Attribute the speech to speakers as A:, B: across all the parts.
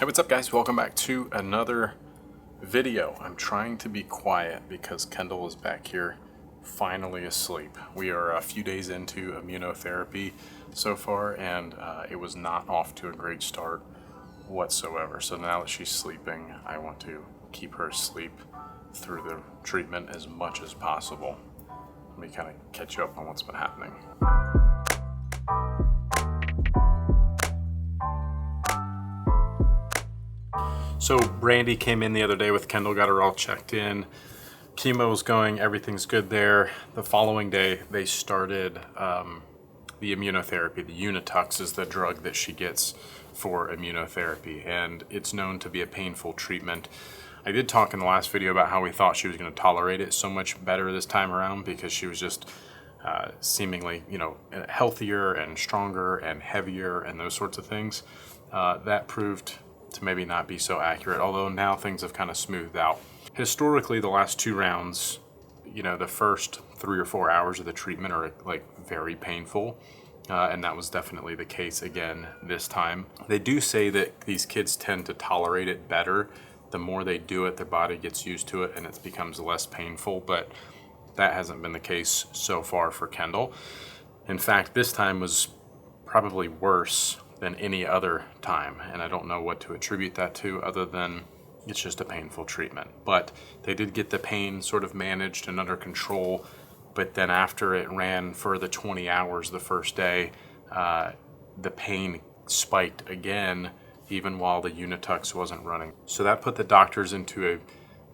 A: what's up guys? Welcome back to another video. I'm trying to be quiet because Kendall is back here finally asleep. We are a few days into immunotherapy so far, and it was not off to a great start whatsoever. So now that she's sleeping, I want to keep her asleep through the treatment as much as possible. Let me kind of catch you up on what's been happening. So Brandy came in the other day with Kendall, got her all checked in. Chemo's going, everything's good there. The following day, they started the immunotherapy. The Unitux is the drug that she gets for immunotherapy, and it's known to be a painful treatment. I did talk in the last video about how we thought she was going to tolerate it so much better this time around because she was just seemingly, healthier and stronger and heavier and those sorts of things. That proved to maybe not be so accurate, although now things have kind of smoothed out. Historically, the last two rounds, the first 3 or 4 hours of the treatment are like very painful, and that was definitely the case again this time. They do say that these kids tend to tolerate it better. The more they do it, their body gets used to it and it becomes less painful, but that hasn't been the case so far for Kendall. In fact, this time was probably worse than any other time, and I don't know what to attribute that to other than it's just a painful treatment. But they did get the pain sort of managed and under control, but then after it ran for the 20 hours the first day, the pain spiked again even while the Unitux wasn't running. So that put the doctors into a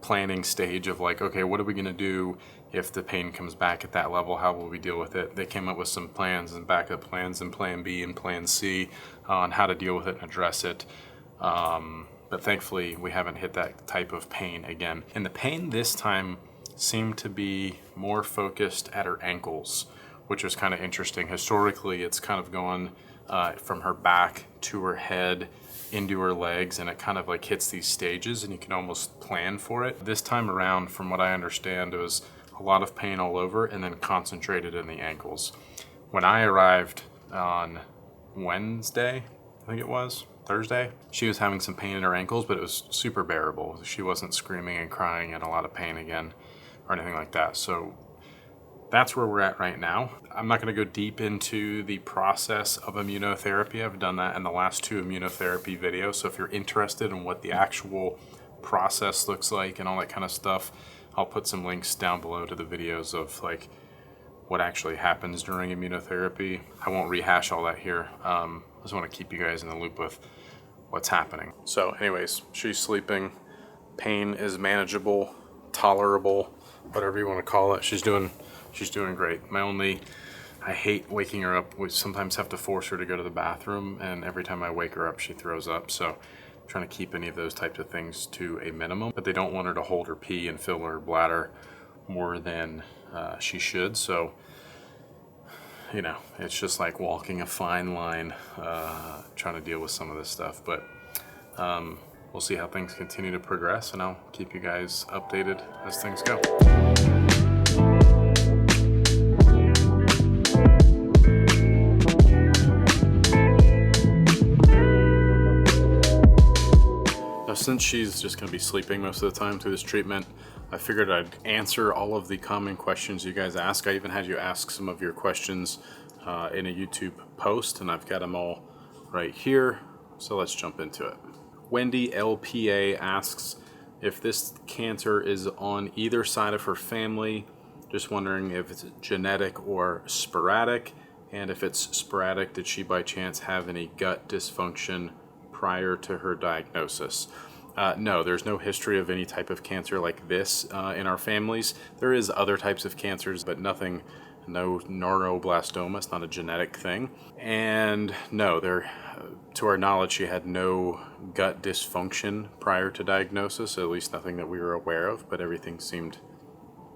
A: planning stage of like, okay, what are we going to do if the pain comes back at that level? How will we deal with it? They came up with some plans and backup plans and plan B and plan C on how to deal with it and address it. But thankfully we haven't hit that type of pain again. And the pain this time seemed to be more focused at her ankles, which was kind of interesting. Historically, it's kind of gone from her back to her head into her legs, and it kind of like hits these stages and you can almost plan for it. This time around, from what I understand, it was a lot of pain all over and then concentrated in the ankles. When I arrived on Wednesday, I think it was, Thursday, she was having some pain in her ankles, but it was super bearable. She wasn't screaming and crying in a lot of pain again or anything like that. So that's where we're at right now. I'm not going to go deep into the process of immunotherapy. I've done that in the last 2 immunotherapy videos. So if you're interested in what the actual process looks like and all that kind of stuff, I'll put some links down below to the videos of like what actually happens during immunotherapy. I won't rehash all that here. I just want to keep you guys in the loop with what's happening. So anyways, she's sleeping. Pain is manageable, tolerable, whatever you want to call it. She's doing great. I hate waking her up. We sometimes have to force her to go to the bathroom, and every time I wake her up, she throws up. So I'm trying to keep any of those types of things to a minimum, but they don't want her to hold her pee and fill her bladder more than she should. So, it's just like walking a fine line, trying to deal with some of this stuff, but we'll see how things continue to progress, and I'll keep you guys updated as things go. Since she's just going to be sleeping most of the time through this treatment, I figured I'd answer all of the common questions you guys ask. I even had you ask some of your questions in a YouTube post, and I've got them all right here. So let's jump into it. Wendy LPA asks if this cancer is on either side of her family. Just wondering if it's genetic or sporadic, and if it's sporadic, did she by chance have any gut dysfunction prior to her diagnosis? No, there's no history of any type of cancer like this in our families. There is other types of cancers, but no neuroblastoma. It's not a genetic thing. And no, to our knowledge, she had no gut dysfunction prior to diagnosis, at least nothing that we were aware of, but everything seemed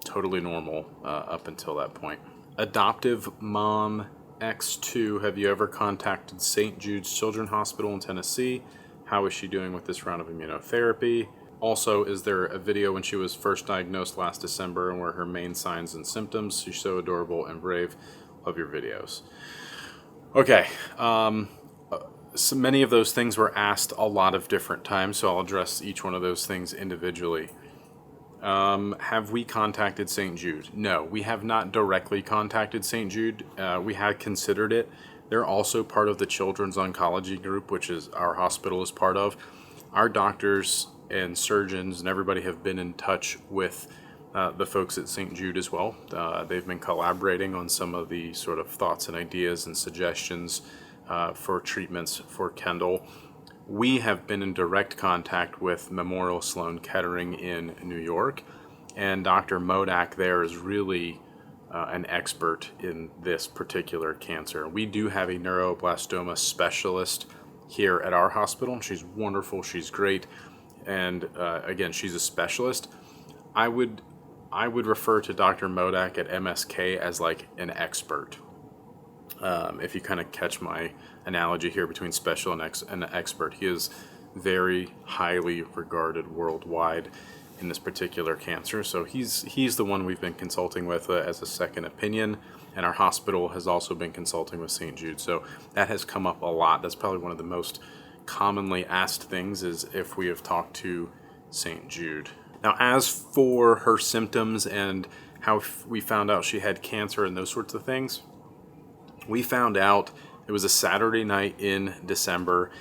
A: totally normal up until that point. Adoptive Mom X2, have you ever contacted St. Jude's Children's Hospital in Tennessee? How is she doing with this round of immunotherapy? Also, is there a video when she was first diagnosed last December and what are her main signs and symptoms? She's so adorable and brave. Love your videos. Okay, so many of those things were asked a lot of different times, so I'll address each one of those things individually. Have we contacted St. Jude? No, we have not directly contacted St. Jude. We had considered it. They're also part of the Children's Oncology Group, which is our hospital is part of. Our doctors and surgeons and everybody have been in touch with the folks at St. Jude as well. They've been collaborating on some of the sort of thoughts and ideas and suggestions for treatments for Kendall. We have been in direct contact with Memorial Sloan Kettering in New York, and Dr. Modak there is really an expert in this particular cancer. We do have a neuroblastoma specialist here at our hospital. She's wonderful, she's great, and again, she's a specialist. I would refer to Dr. Modak at MSK as like an expert. If you kind of catch my analogy here between special and expert, he is very highly regarded worldwide in this particular cancer. So he's the one we've been consulting with as a second opinion, and our hospital has also been consulting with St. Jude. So that has come up a lot. That's probably one of the most commonly asked things, is if we have talked to St. Jude. Now, as for her symptoms and how we found out she had cancer and those sorts of things, we found out it was a Saturday night in December.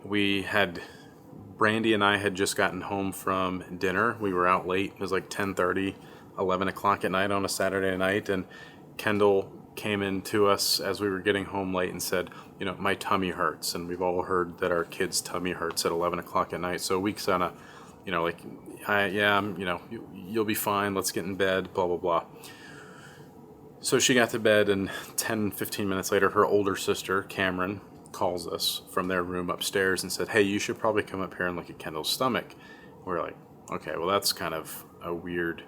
A: Brandy and I had just gotten home from dinner. We were out late. It was like 10:30, 11 o'clock at night on a Saturday night. And Kendall came in to us as we were getting home late and said, my tummy hurts. And we've all heard that our kid's tummy hurts at 11 o'clock at night. So we kind of, you'll be fine. Let's get in bed, blah, blah, blah. So she got to bed, and 10, 15 minutes later, her older sister, Cameron, calls us from their room upstairs and said, hey, you should probably come up here and look at Kendall's stomach. We're like, okay, well, that's kind of a weird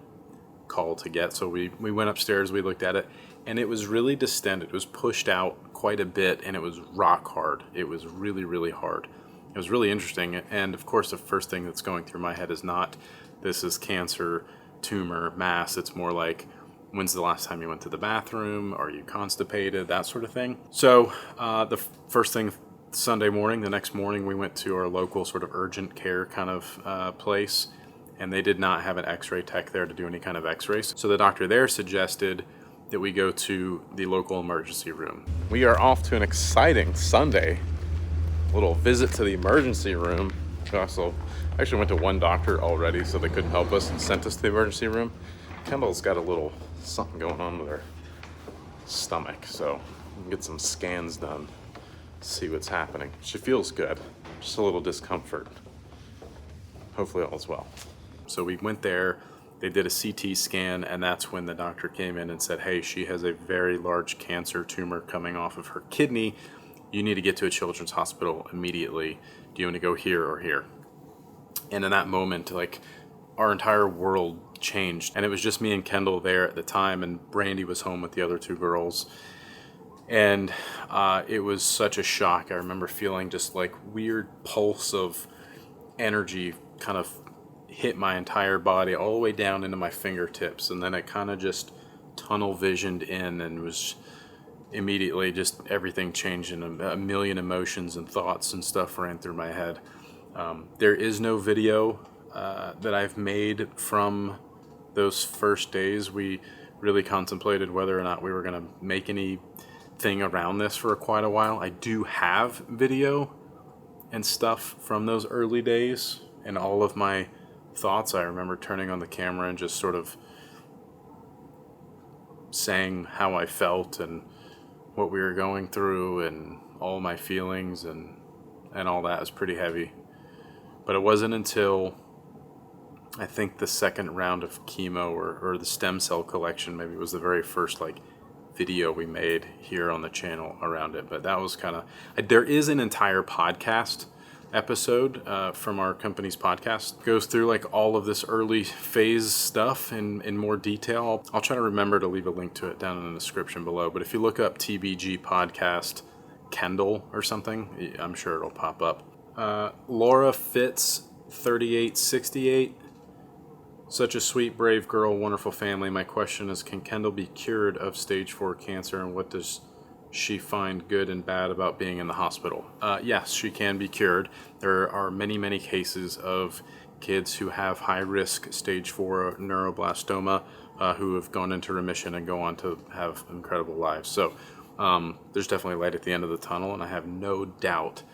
A: call to get. So we went upstairs, we looked at it, and it was really distended. It was pushed out quite a bit, and it was rock hard. It was really, really hard. It was really interesting. And of course, the first thing that's going through my head is not, this is cancer, tumor, mass. It's more like, when's the last time you went to the bathroom? Are you constipated? That sort of thing. So the first thing, Sunday morning, the next morning, we went to our local sort of urgent care kind of place, and they did not have an x-ray tech there to do any kind of x-rays. So the doctor there suggested that we go to the local emergency room. We are off to an exciting Sunday little visit to the emergency room. So I actually went to one doctor already, so they couldn't help us and sent us to the emergency room. Kendall's got a little something going on with her stomach, so we can get some scans done, see what's happening. She feels good, just a little discomfort. Hopefully all's well. So we went there, they did a CT scan, and that's when the doctor came in and said, hey, she has a very large cancer tumor coming off of her kidney. You need to get to a children's hospital immediately. Do you want to go here or here? And in that moment, our entire world changed, and it was just me and Kendall there at the time, and Brandy was home with the other two girls, and it was such a shock. I remember feeling just weird pulse of energy kind of hit my entire body all the way down into my fingertips, and then it kind of just tunnel visioned in, and was immediately just everything changed, and a million emotions and thoughts and stuff ran through my head. There is no video that I've made from those first days. We really contemplated whether or not we were going to make anything around this for quite a while. I do have video and stuff from those early days, and all of my thoughts. I remember turning on the camera and just sort of saying how I felt and what we were going through and all my feelings and all that. It was pretty heavy. But it wasn't until I think the second round of chemo or the stem cell collection, maybe it was the very first video we made here on the channel around it. But that was kind of, there is an entire podcast episode from our company's podcast. It goes through all of this early phase stuff in more detail. I'll try to remember to leave a link to it down in the description below. But if you look up TBG Podcast Kendall or something, I'm sure it'll pop up. Laura Fitz 3868. Such a sweet, brave girl, wonderful family. My question is, can Kendall be cured of stage 4 cancer, and what does she find good and bad about being in the hospital? Yes, she can be cured. There are many, many cases of kids who have high-risk stage 4 neuroblastoma who have gone into remission and go on to have incredible lives. So there's definitely light at the end of the tunnel, and I have no doubt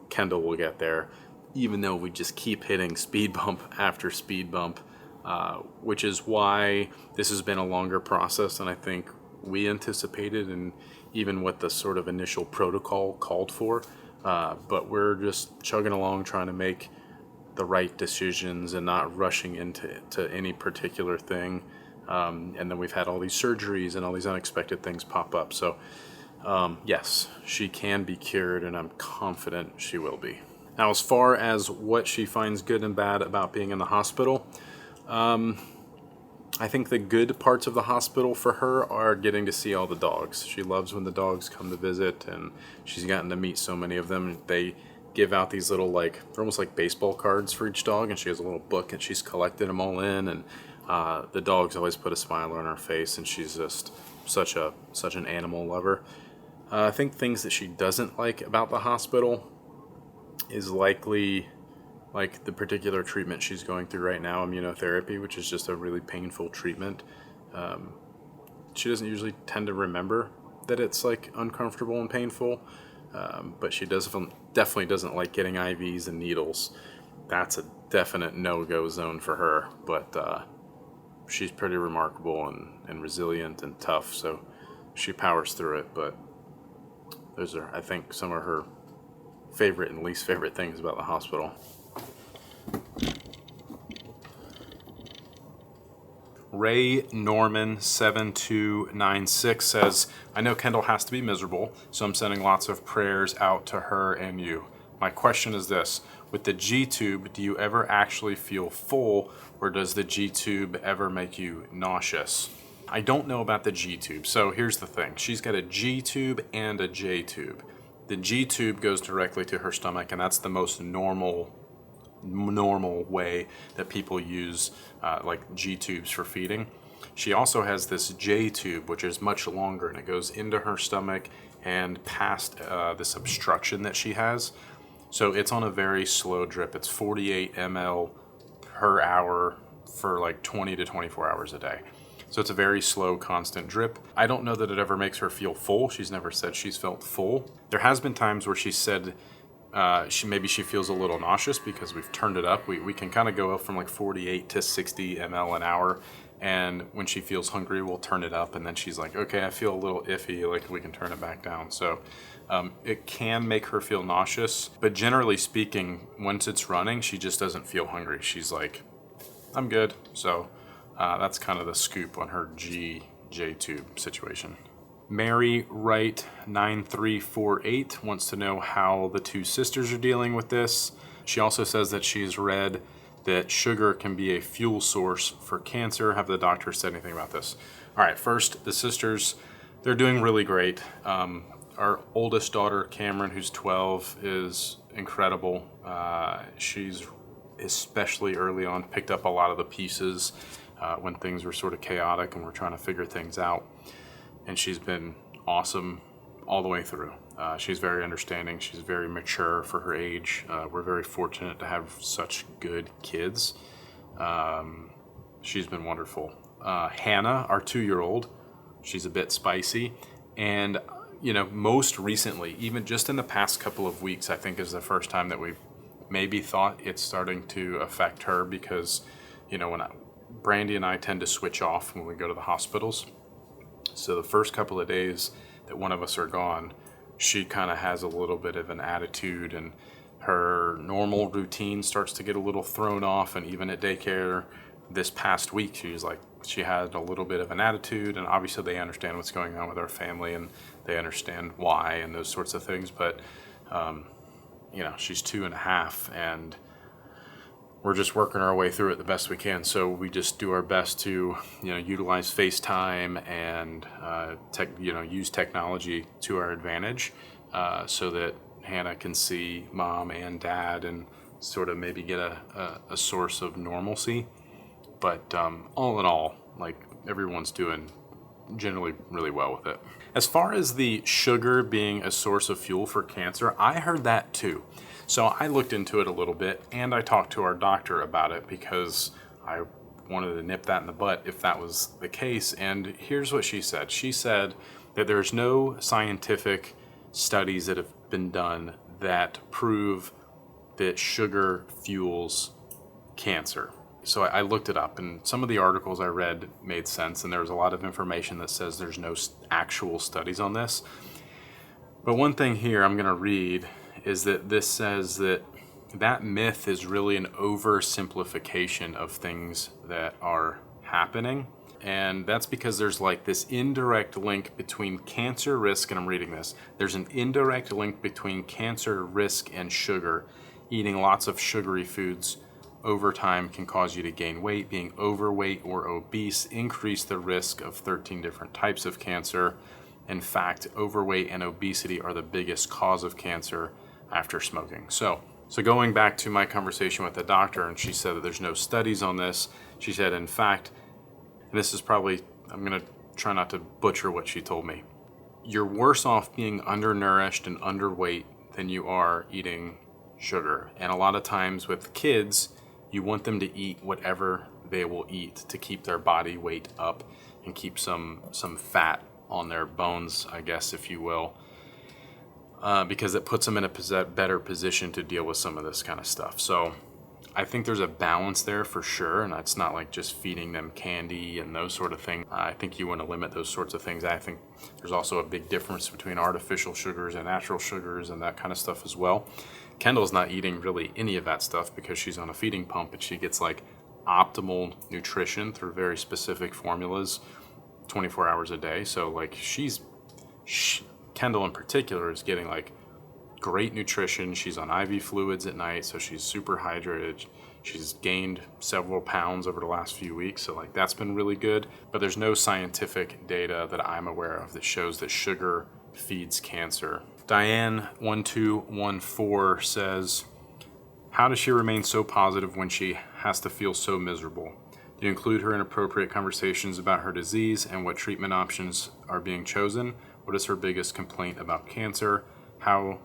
A: Kendall will get there, even though we just keep hitting speed bump after speed bump, which is why this has been a longer process than I think we anticipated and even what the sort of initial protocol called for. But we're just chugging along trying to make the right decisions and not rushing into any particular thing. And then we've had all these surgeries and all these unexpected things pop up. So yes, she can be cured, and I'm confident she will be. Now, as far as what she finds good and bad about being in the hospital, I think the good parts of the hospital for her are getting to see all the dogs. She loves when the dogs come to visit, and she's gotten to meet so many of them. They give out these little, they're almost like baseball cards for each dog, and she has a little book, and she's collected them all in, and the dogs always put a smile on her face, and she's just such an animal lover. I think things that she doesn't like about the hospital is likely like the particular treatment she's going through right now, immunotherapy, which is just a really painful treatment. She doesn't usually tend to remember that it's uncomfortable and painful, but she definitely doesn't like getting IVs and needles. That's a definite no-go zone for her, but she's pretty remarkable and resilient and tough, so she powers through it. But those are, I think, some of her favorite and least favorite things about the hospital. Ray Norman 7296 says, I know Kendall has to be miserable, so I'm sending lots of prayers out to her and you. My question is this: with the Gtube, do you ever actually feel full, or does the Gtube ever make you nauseous? I don't know about the Gtube. So here's the thing. She's got a Gtube and a Jtube. The Gtube goes directly to her stomach, and that's the most normal way that people use G-tubes for feeding. She also has this J-tube, which is much longer, and it goes into her stomach and past this obstruction that she has. So it's on a very slow drip. It's 48 ml per hour for 20 to 24 hours a day. So it's a very slow, constant drip. I don't know that it ever makes her feel full. She's never said she's felt full. There has been times where she said she feels a little nauseous because we've turned it up. We can kind of go up from 48 to 60 ml an hour, and when she feels hungry, we'll turn it up, and then she's like, okay, I feel a little iffy, we can turn it back down. So it can make her feel nauseous, but generally speaking, once it's running, she just doesn't feel hungry. She's like, I'm good. So that's kind of the scoop on her J-tube situation. Mary Wright 9348 wants to know how the two sisters are dealing with this. She also says that she's read that sugar can be a fuel source for cancer. Have the doctor said anything about this? All right, first, the sisters, they're doing really great. Our oldest daughter, Cameron, who's 12, is incredible. She's especially early on picked up a lot of the pieces when things were sort of chaotic and we're trying to figure things out. And she's been awesome all the way through. She's very understanding. She's very mature for her age. We're very fortunate to have such good kids. She's been wonderful. Hannah, our 2-year-old, she's a bit spicy. And, most recently, even just in the past couple of weeks, I think is the first time that we've maybe thought it's starting to affect her because, when Brandy and I tend to switch off when we go to the hospitals. So the first couple of days that one of us are gone, she kind of has a little bit of an attitude, and her normal routine starts to get a little thrown off. And even at daycare this past week, she had a little bit of an attitude, and obviously they understand what's going on with our family and they understand why and those sorts of things. But, she's 2.5, and we're just working our way through it the best we can. So we just do our best to, utilize FaceTime and, use technology to our advantage so that Hannah can see mom and dad and sort of maybe get a source of normalcy. But all in all, everyone's doing generally really well with it. As far as the sugar being a source of fuel for cancer, I heard that too. So I looked into it a little bit, and I talked to our doctor about it because I wanted to nip that in the butt if that was the case. And here's what she said. She said that there's no scientific studies that have been done that prove that sugar fuels cancer. So I looked it up, and some of the articles I read made sense, and there was a lot of information that says there's no actual studies on this. But one thing here I'm going to read is that this says that myth is really an oversimplification of things that are happening. And that's because there's like this indirect link between cancer risk, and I'm reading this, there's an indirect link between cancer risk and sugar. Eating lots of sugary foods over time can cause you to gain weight. Being overweight or obese increase the risk of 13 different types of cancer. In fact, overweight and obesity are the biggest cause of cancer after smoking. So going back to my conversation with the doctor, and she said that there's no studies on this. She said, in fact, and this is probably, I'm going to try not to butcher what she told me. You're worse off being undernourished and underweight than you are eating sugar. And a lot of times with kids, you want them to eat whatever they will eat to keep their body weight up and keep some fat on their bones, I guess, if you will, because it puts them in a better position to deal with some of this kind of stuff. So I think there's a balance there for sure, and it's not like just feeding them candy and those sort of things. I think you want to limit those sorts of things. I think there's also a big difference between artificial sugars and natural sugars and that kind of stuff as well. Kendall's not eating really any of that stuff because she's on a feeding pump, and she gets like optimal nutrition through very specific formulas 24 hours a day. So like Kendall in particular is getting like great nutrition. She's on IV fluids at night, so she's super hydrated. She's gained several pounds over the last few weeks, so like that's been really good. But there's no scientific data that I'm aware of that shows that sugar feeds cancer. Diane1214 says, how does she remain so positive when she has to feel so miserable? Do you include her in appropriate conversations about her disease and what treatment options are being chosen? What is her biggest complaint about cancer? How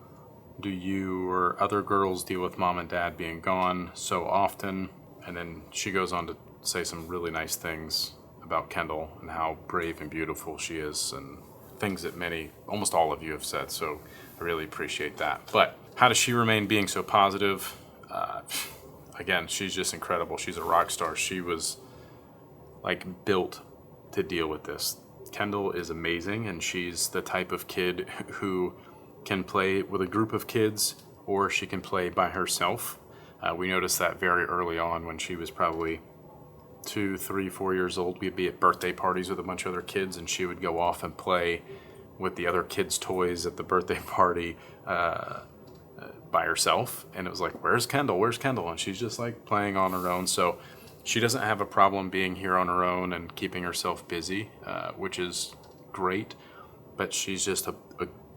A: do you or other girls deal with mom and dad being gone so often? And then she goes on to say some really nice things about Kendall and how brave and beautiful she is, and things that almost all of you have said. So I really appreciate that. But how does she remain being so positive? Again, she's just incredible. She's a rock star. She was like built to deal with this. Kendall is amazing, and she's the type of kid who can play with a group of kids, or she can play by herself. We noticed that very early on when she was probably 2, 3, 4 years old. We'd be at birthday parties with a bunch of other kids, and she would go off and play with the other kids' toys at the birthday party by herself. And it was like, where's Kendall? Where's Kendall? And she's just like playing on her own. So she doesn't have a problem being here on her own and keeping herself busy, which is great. But she's just a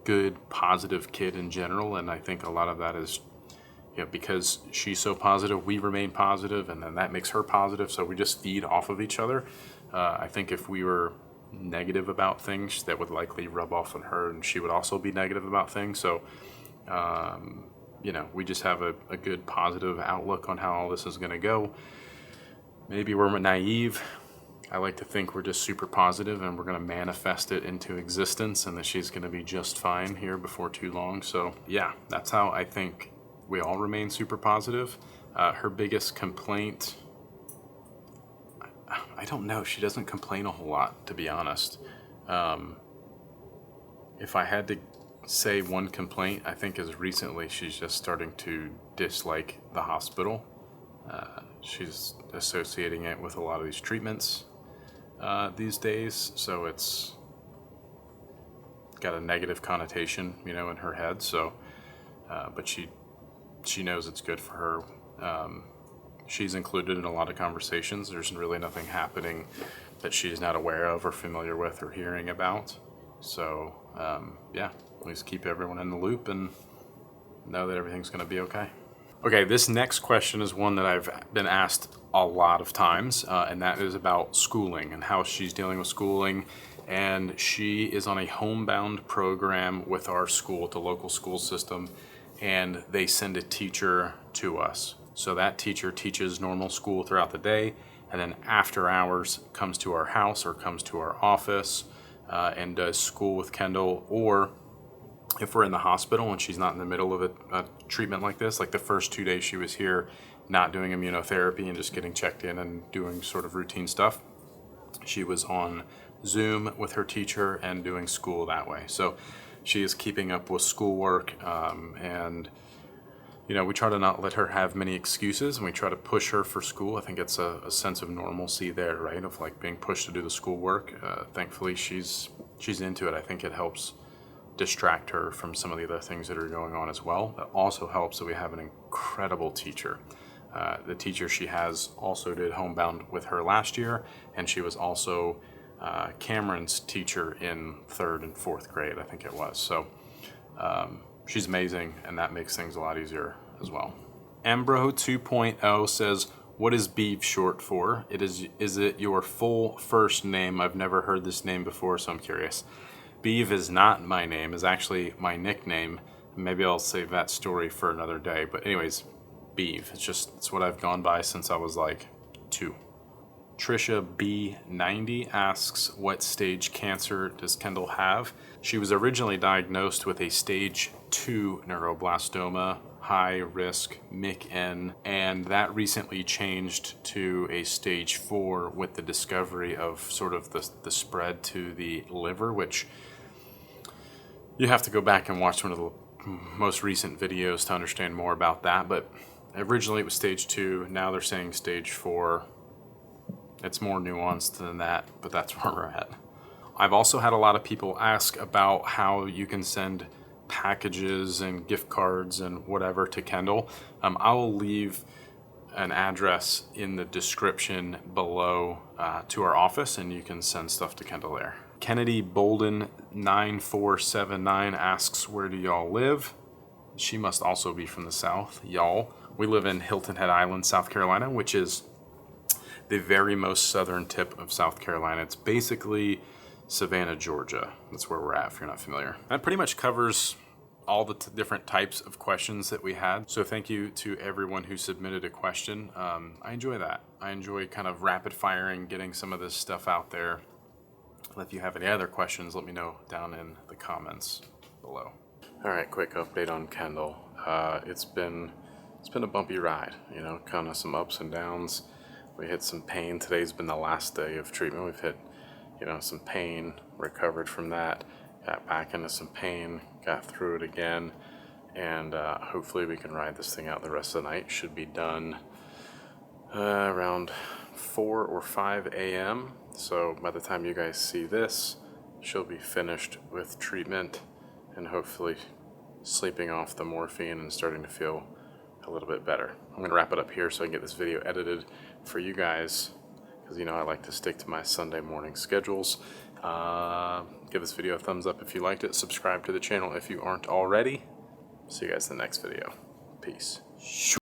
A: good, positive kid in general. And I think a lot of that is, because she's so positive, we remain positive, and then that makes her positive. So we just feed off of each other. I think if we were negative about things, that would likely rub off on her, and she would also be negative about things. So, we just have a good, positive outlook on how all this is going to go. Maybe we're naive. I like to think we're just super positive, and we're going to manifest it into existence, and that she's going to be just fine here before too long. So yeah, that's how I think we all remain super positive. Her biggest complaint, I don't know. She doesn't complain a whole lot, to be honest. If I had to say one complaint, I think as recently she's just starting to dislike the hospital. She's associating it with a lot of these treatments these days, so it's got a negative connotation, in her head. So, but she knows it's good for her. She's included in a lot of conversations. There's really nothing happening that she's not aware of or familiar with or hearing about. So, we just keep everyone in the loop and know that everything's going to be okay. Okay, this next question is one that I've been asked a lot of times, and that is about schooling and how she's dealing with schooling and she is on a homebound program with our school, the local school system, and they send a teacher to us. So that teacher teaches normal school throughout the day, and then after hours comes to our house or comes to our office and does school with Kendall. Or if we're in the hospital and she's not in the middle of a treatment like this, like the first 2 days she was here not doing immunotherapy and just getting checked in and doing sort of routine stuff, she was on Zoom with her teacher and doing school that way. So she is keeping up with schoolwork, and we try to not let her have many excuses, and we try to push her for school. I think it's a sense of normalcy there, right? Of like being pushed to do the schoolwork. Thankfully, she's into it. I think it helps distract her from some of the other things that are going on as well. It also helps that we have an incredible teacher. The teacher she has also did homebound with her last year, and she was also Cameron's teacher in 3rd and 4th grade, I think it was. So she's amazing, and that makes things a lot easier as well. Ambro 2.0 says, what is Beeve short for? Is it your full first name? I've never heard this name before, so I'm curious. Beeve is not my name, is actually my nickname. Maybe I'll save that story for another day. But anyways, Beeve. It's what I've gone by since I was like 2. Trisha B90 asks, what stage cancer does Kendall have? She was originally diagnosed with a stage 2 neuroblastoma, high risk MIC-N, and that recently changed to a stage 4 with the discovery of sort of the spread to the liver, which you have to go back and watch one of the most recent videos to understand more about that. But originally it was stage 2, now they're saying stage 4. It's more nuanced than that, but that's where we're at. I've also had a lot of people ask about how you can send packages and gift cards and whatever to Kendall. I will leave an address in the description below to our office, and you can send stuff to Kendall there. Kennedy Bolden 9479 asks, where do y'all live? She must also be from the South. Y'all. We live in Hilton Head Island, South Carolina, which is the very most southern tip of South Carolina. It's basically Savannah, Georgia. That's where we're at, if you're not familiar. That pretty much covers all the different types of questions that we had. So thank you to everyone who submitted a question. I enjoy that. I enjoy kind of rapid firing, getting some of this stuff out there. If you have any other questions, let me know down in the comments below. All right, quick update on Kendall. It's been a bumpy ride, kind of some ups and downs. We hit some pain. Today's been the last day of treatment. We've hit, some pain, recovered from that, got back into some pain, got through it again, and hopefully we can ride this thing out the rest of the night. Should be done around 4 or 5 a.m. So by the time you guys see this, she'll be finished with treatment and hopefully sleeping off the morphine and starting to feel a little bit better. I'm going to wrap it up here so I can get this video edited for you guys, because I like to stick to my Sunday morning schedules. Give this video a thumbs up if you liked it. Subscribe to the channel if you aren't already. See you guys in the next video. Peace.